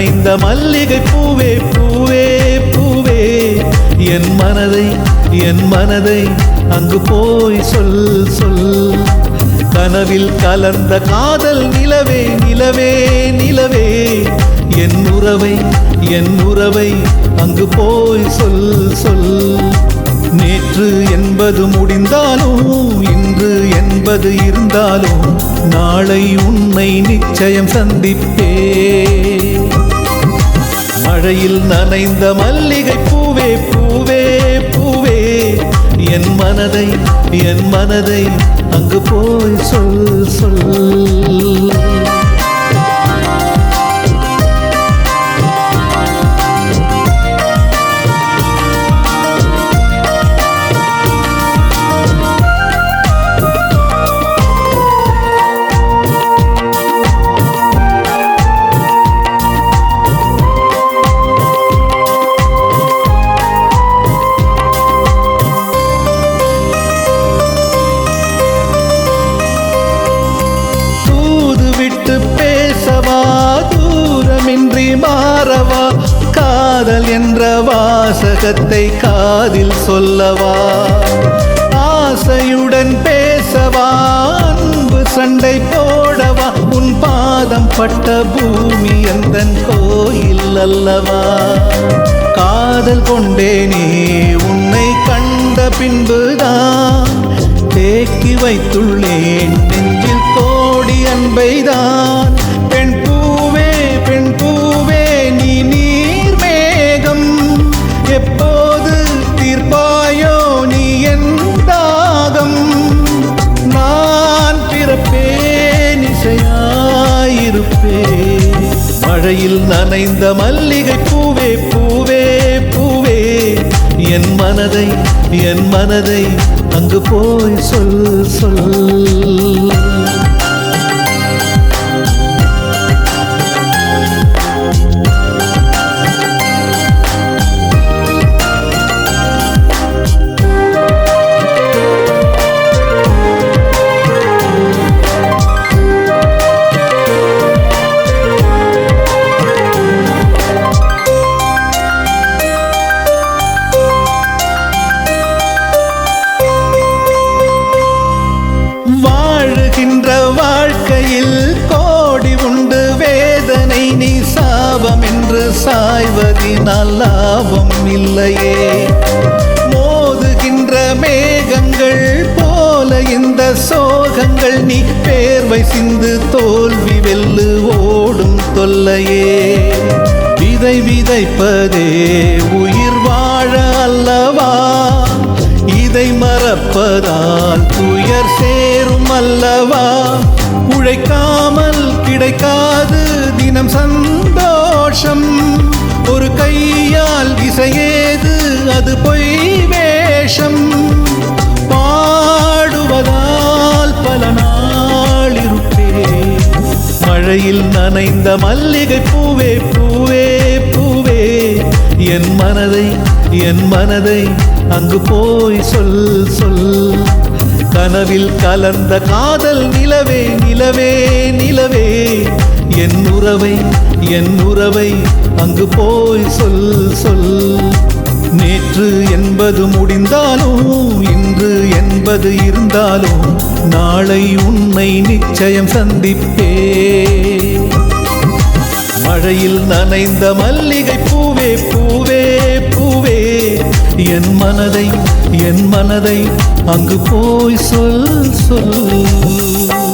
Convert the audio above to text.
நனைந்த மல்லிகை பூவே பூவே பூவே என் மனதை அங்கு போய் சொல் சொல். கனவில் கலர்ந்த காதல் நிலவே நிலவே நிலவே என் உறவை அங்கு போய் சொல் சொல். நேற்று என்பது முடிந்தாலும் இன்று என்பது இருந்தாலும் நாளை உன்னை நிச்சயம் சந்திப்பே. மழையில் நனைந்த மல்லிகை பூவே பூவே பூவே என் மனதை அங்கு போய் சொல் சொல். பேசவா தூரமின்றி மாறவா காதல் என்ற வாசகத்தை காதில் சொல்லவா. ஆசையுடன் பேசவா அன்பு சண்டை போடவா உன் பாதம் பட்ட பூமி எந்தன் கோயில் அல்லவா. காதல் கொண்டேனே உன்னை கண்ட பின்புதான் தேக்கி வைத்துள்ளேன் நெஞ்சில் கோடி அன்பைதான். பெண் பூவே நீ நீர் மேகம் எப்போது தீர்ப்பாயோ நீ என் தாகம். நான் பிறப்பேன் இசையாயிருப்பேன். மழையில் நனைந்த மல்லிகை பூவே பூவே பூவே என் மனதை அங்கு போய் சொல் சொல். வாழுகின்ற வாழ்க்கையில் கோடி உண்டு வேதனை நீ சாபம் என்று சாய்வதினால் லாபம் இல்லையே. மோதுகின்ற மேகங்கள் போல இந்த சோகங்கள் நீ பேர்வை சிந்து தோல்வி வெல்லு ஓடும் தொல்லையே. விதை விதைப்பதே உயிர் வாழ அல்லவா இதை மறப்பதால் துயர் சேரும் அல்லவா. உழைக்காமல் கிடைக்காது தினம் சந்தோஷம் ஒரு கையால் இசையேது அது பொய் வேஷம். பாடுவதால் பல நாள் இருப்பேன். மழையில் நனைந்த மல்லிகை பூவே பூவே பூவே என் மனதை அங்கு போய் சொல் சொல். கனவில் கலர்ந்த காதல் நிலவே நிலவே நிலவே என் உறவை அங்கு போய் சொல் சொல். நேற்று என்பது முடிந்தாலும் இன்று என்பது இருந்தாலும் நாளை உன்னை நிச்சயம் சந்திப்பே. மழையில் நனைந்த மல்லிகை பூவே பூவே பூவே என் மனதை அங்கு போய் சொல் சொல்.